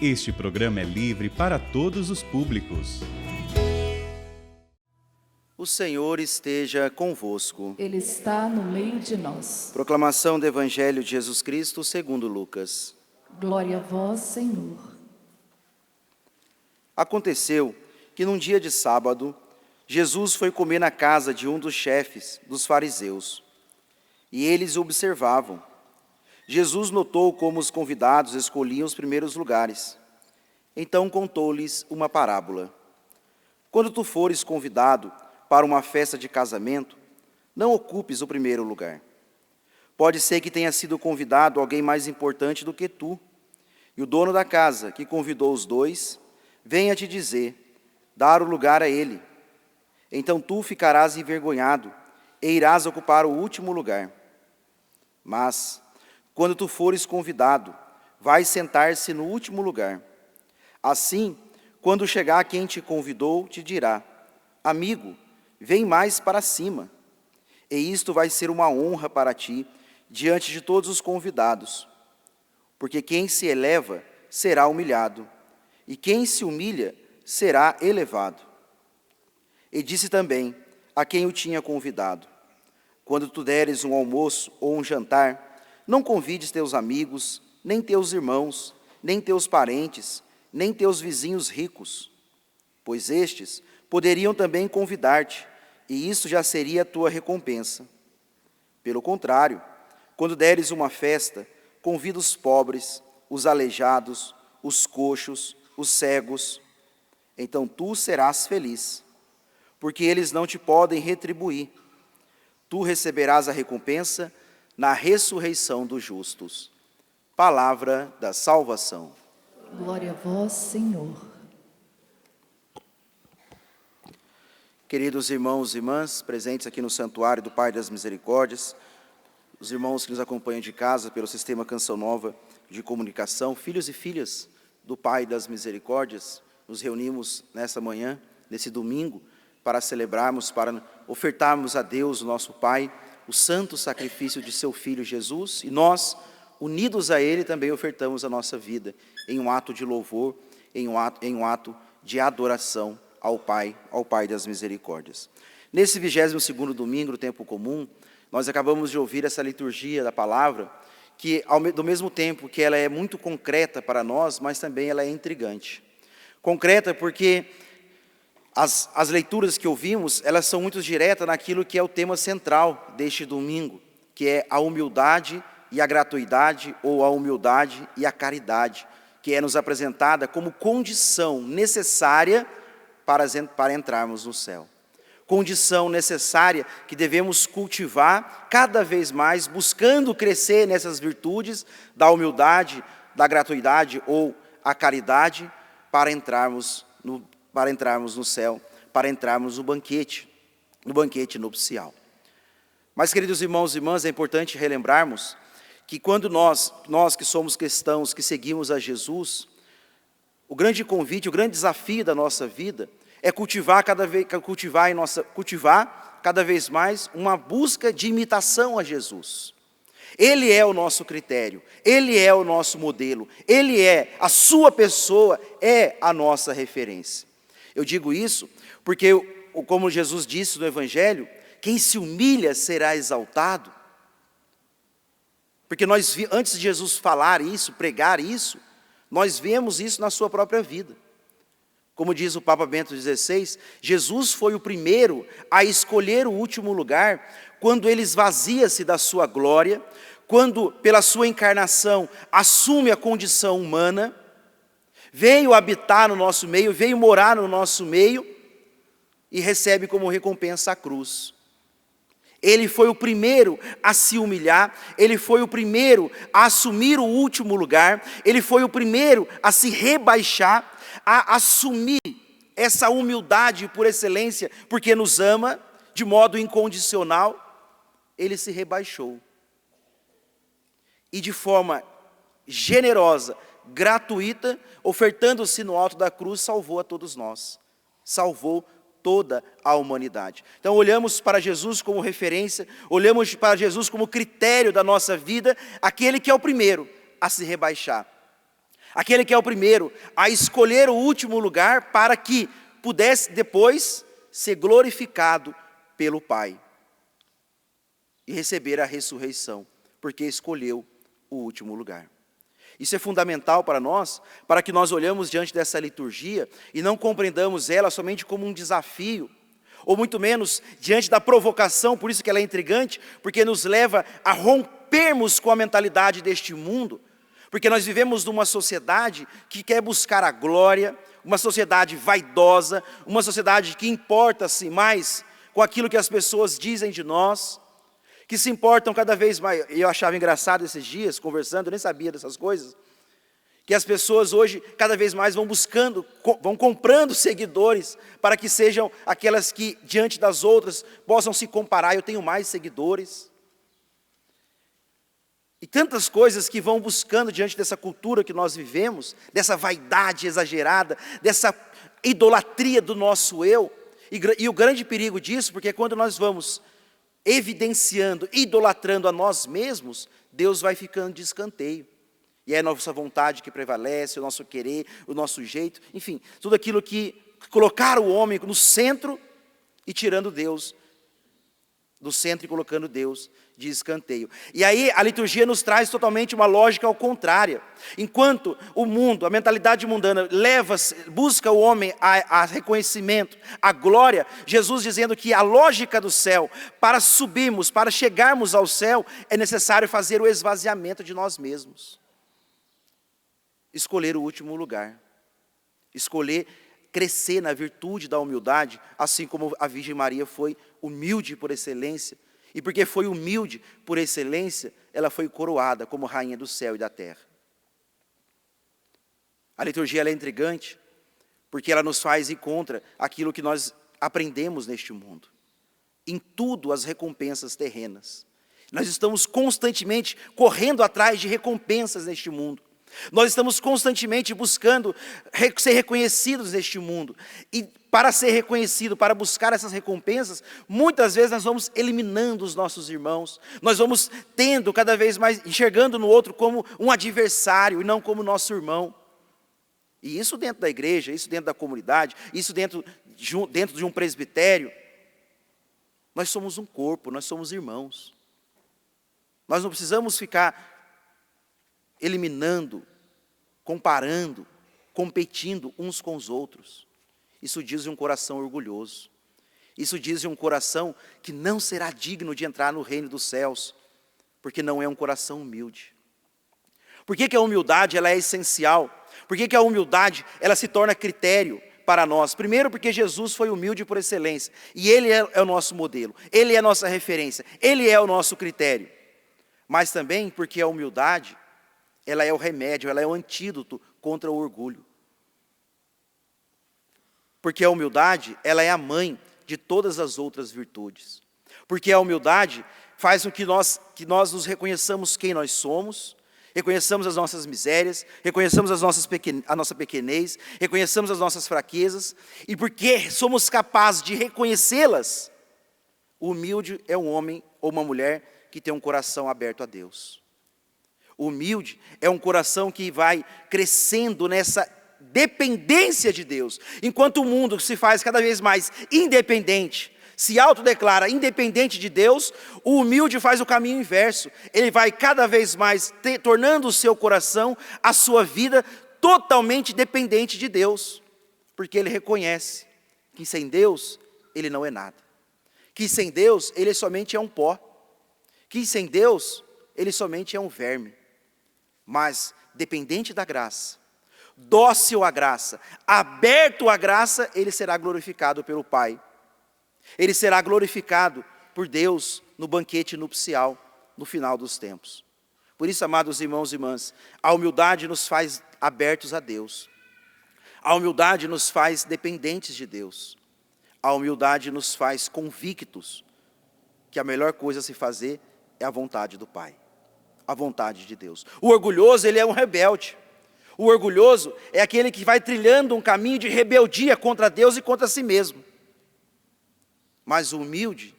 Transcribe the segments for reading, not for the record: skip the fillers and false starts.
Este programa é livre para todos os públicos. O Senhor esteja convosco. Ele está no meio de nós. Proclamação do Evangelho de Jesus Cristo segundo Lucas. Glória a vós, Senhor. Aconteceu que num dia de sábado, Jesus foi comer na casa de um dos chefes dos fariseus. E eles o observavam. Jesus notou como os convidados escolhiam os primeiros lugares. Então contou-lhes uma parábola. Quando tu fores convidado para uma festa de casamento, não ocupes o primeiro lugar. Pode ser que tenha sido convidado alguém mais importante do que tu, e o dono da casa, que convidou os dois, venha te dizer, dar o lugar a ele. Então tu ficarás envergonhado e irás ocupar o último lugar. Mas, quando tu fores convidado, vai sentar-se no último lugar. Assim, quando chegar quem te convidou, te dirá, amigo, vem mais para cima. E isto vai ser uma honra para ti, diante de todos os convidados. Porque quem se eleva será humilhado, e quem se humilha será elevado. E disse também a quem o tinha convidado, quando tu deres um almoço ou um jantar, não convides teus amigos, nem teus irmãos, nem teus parentes, nem teus vizinhos ricos, pois estes poderiam também convidar-te, e isso já seria a tua recompensa. Pelo contrário, quando deres uma festa, convida os pobres, os aleijados, os coxos, os cegos. Então tu serás feliz, porque eles não te podem retribuir. Tu receberás a recompensa na ressurreição dos justos. Palavra da salvação. Glória a vós, Senhor. Queridos irmãos e irmãs, presentes aqui no Santuário do Pai das Misericórdias, os irmãos que nos acompanham de casa pelo Sistema Canção Nova de Comunicação, filhos e filhas do Pai das Misericórdias, nos reunimos nesta manhã, nesse domingo, para celebrarmos, para ofertarmos a Deus, o nosso Pai, o santo sacrifício de seu Filho Jesus, e nós, unidos a Ele, também ofertamos a nossa vida em um ato de louvor, em um ato de adoração ao Pai das Misericórdias. Nesse 22º domingo do tempo comum, nós acabamos de ouvir essa liturgia da palavra, que do mesmo tempo que ela é muito concreta para nós, mas também ela é intrigante. Concreta porque as leituras que ouvimos, elas são muito diretas naquilo que é o tema central deste domingo, que é a humildade e a gratuidade, ou a humildade e a caridade, que é nos apresentada como condição necessária para entrarmos no céu. Condição necessária que devemos cultivar cada vez mais, buscando crescer nessas virtudes da humildade, da gratuidade ou a caridade, para entrarmos no céu, para entrarmos no banquete nupcial. Mas, queridos irmãos e irmãs, é importante relembrarmos que quando nós que somos cristãos, que seguimos a Jesus, o grande convite, o grande desafio da nossa vida é cultivar cada vez mais uma busca de imitação a Jesus. Ele é o nosso critério, Ele é o nosso modelo, a sua pessoa é a nossa referência. Eu digo isso porque, como Jesus disse no Evangelho, quem se humilha será exaltado. Porque antes de Jesus falar isso, pregar isso, nós vemos isso na sua própria vida. Como diz o Papa Bento XVI, Jesus foi o primeiro a escolher o último lugar quando ele esvazia-se da sua glória, quando, pela sua encarnação, assume a condição humana, veio habitar no nosso meio, veio morar no nosso meio e recebe como recompensa a cruz. Ele foi o primeiro a se humilhar, ele foi o primeiro a assumir o último lugar, ele foi o primeiro a se rebaixar, a assumir essa humildade por excelência, porque nos ama de modo incondicional, ele se rebaixou. E de forma generosa, gratuita, ofertando-se no alto da cruz, salvou a todos nós, salvou toda a humanidade. Então olhamos para Jesus como referência, olhamos para Jesus como critério da nossa vida, aquele que é o primeiro a se rebaixar, Aquele que é o primeiro a escolher o último lugar para que pudesse depois ser glorificado pelo Pai e receber a ressurreição, porque escolheu o último lugar. Isso é fundamental para nós, para que nós olhamos diante dessa liturgia e não compreendamos ela somente como um desafio, ou muito menos diante da provocação, por isso que ela é intrigante, porque nos leva a rompermos com a mentalidade deste mundo, porque nós vivemos numa sociedade que quer buscar a glória, uma sociedade vaidosa, uma sociedade que importa-se mais com aquilo que as pessoas dizem de nós, que se importam cada vez mais. Eu achava engraçado esses dias, conversando, eu nem sabia dessas coisas, que as pessoas hoje cada vez mais vão buscando, vão comprando seguidores, para que sejam aquelas que diante das outras possam se comparar, eu tenho mais seguidores. E tantas coisas que vão buscando diante dessa cultura que nós vivemos, dessa vaidade exagerada, dessa idolatria do nosso eu. E o grande perigo disso, porque quando nós vamos evidenciando, idolatrando a nós mesmos, Deus vai ficando de escanteio. E é a nossa vontade que prevalece, o nosso querer, o nosso jeito, enfim, tudo aquilo que colocar o homem no centro e tirando Deus do centro e colocando Deus de escanteio. E aí a liturgia nos traz totalmente uma lógica ao contrário. Enquanto o mundo, a mentalidade mundana busca o homem a reconhecimento, a glória, Jesus dizendo que a lógica do céu, para subirmos, para chegarmos ao céu, é necessário fazer o esvaziamento de nós mesmos. Escolher o último lugar. Escolher crescer na virtude da humildade, assim como a Virgem Maria foi humilde por excelência. E porque foi humilde por excelência, ela foi coroada como rainha do céu e da terra. A liturgia ela é intrigante, porque ela nos faz ir contra aquilo que nós aprendemos neste mundo. Em tudo as recompensas terrenas. Nós estamos constantemente correndo atrás de recompensas neste mundo. Nós estamos constantemente buscando ser reconhecidos neste mundo. E para ser reconhecido, para buscar essas recompensas, muitas vezes nós vamos eliminando os nossos irmãos. Nós vamos tendo cada vez mais, enxergando no outro como um adversário e não como nosso irmão. E isso dentro da igreja, isso dentro da comunidade, isso dentro de um presbitério. Nós somos um corpo, nós somos irmãos. Nós não precisamos ficar eliminando, comparando, competindo uns com os outros. Isso diz de um coração orgulhoso. Isso diz de um coração que não será digno de entrar no reino dos céus, porque não é um coração humilde. Por que a humildade ela é essencial? Por que a humildade ela se torna critério para nós? Primeiro porque Jesus foi humilde por excelência, e Ele é o nosso modelo, Ele é a nossa referência, Ele é o nosso critério. Mas também porque a humildade ela é o remédio, ela é o antídoto contra o orgulho. Porque a humildade, ela é a mãe de todas as outras virtudes. Porque a humildade faz com que nós nos reconheçamos quem nós somos, reconheçamos as nossas misérias, reconheçamos a nossa pequenez, reconheçamos as nossas fraquezas, e porque somos capazes de reconhecê-las, o humilde é um homem ou uma mulher que tem um coração aberto a Deus. O humilde é um coração que vai crescendo nessa dependência de Deus. Enquanto o mundo se faz cada vez mais independente, se autodeclara independente de Deus, o humilde faz o caminho inverso. Ele vai cada vez mais tornando o seu coração, a sua vida, totalmente dependente de Deus. Porque ele reconhece que sem Deus ele não é nada. Que sem Deus ele somente é um pó. Que sem Deus ele somente é um verme. Mas dependente da graça, dócil à graça, aberto à graça, ele será glorificado pelo Pai. Ele será glorificado por Deus no banquete nupcial, no final dos tempos. Por isso, amados irmãos e irmãs, a humildade nos faz abertos a Deus. A humildade nos faz dependentes de Deus. A humildade nos faz convictos que a melhor coisa a se fazer é a vontade do Pai. A vontade de Deus. O orgulhoso, ele é um rebelde. O orgulhoso é aquele que vai trilhando um caminho de rebeldia contra Deus e contra si mesmo. Mas o humilde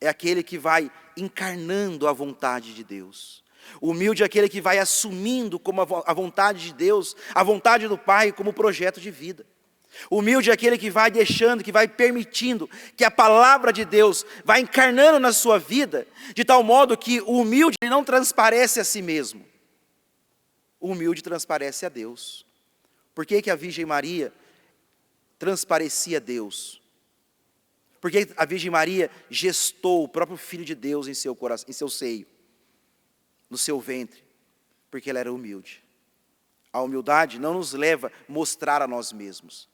é aquele que vai encarnando a vontade de Deus. O humilde é aquele que vai assumindo como a vontade de Deus, a vontade do Pai como projeto de vida. O humilde é aquele que vai deixando, que vai permitindo que a palavra de Deus vai encarnando na sua vida, de tal modo que o humilde não transparece a si mesmo. O humilde transparece a Deus. Por que a Virgem Maria transparecia a Deus? Porque a Virgem Maria gestou o próprio Filho de Deus em seu coração, em seu seio, no seu ventre, porque ela era humilde. A humildade não nos leva a mostrar a nós mesmos.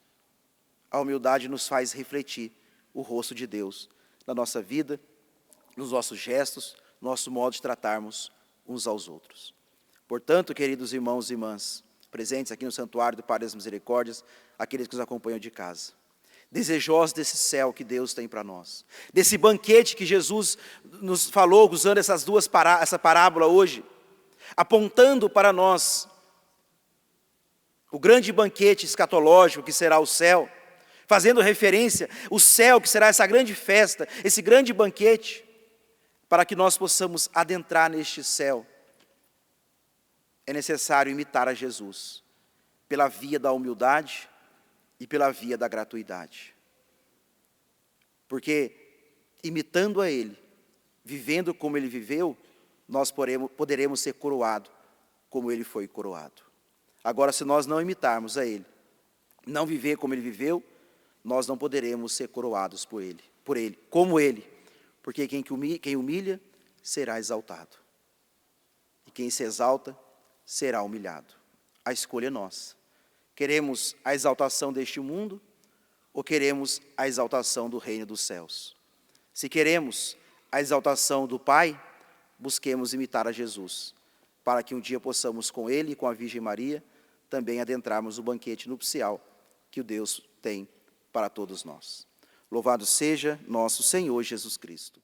A humildade nos faz refletir o rosto de Deus na nossa vida, nos nossos gestos, no nosso modo de tratarmos uns aos outros. Portanto, queridos irmãos e irmãs, presentes aqui no Santuário do Pai das Misericórdias, aqueles que nos acompanham de casa, desejosos desse céu que Deus tem para nós, desse banquete que Jesus nos falou, usando essa parábola hoje, apontando para nós o grande banquete escatológico que será o céu, fazendo referência ao céu que será essa grande festa, esse grande banquete, para que nós possamos adentrar neste céu. É necessário imitar a Jesus, pela via da humildade e pela via da gratuidade. Porque, imitando a Ele, vivendo como Ele viveu, nós poderemos ser coroados como Ele foi coroado. Agora, se nós não imitarmos a Ele, não viver como Ele viveu, nós não poderemos ser coroados por Ele, como Ele. Porque quem humilha será exaltado. E quem se exalta será humilhado. A escolha é nossa. Queremos a exaltação deste mundo ou queremos a exaltação do reino dos céus? Se queremos a exaltação do Pai, busquemos imitar a Jesus, para que um dia possamos com Ele e com a Virgem Maria também adentrarmos o banquete nupcial que o Deus tem para todos nós. Louvado seja nosso Senhor Jesus Cristo.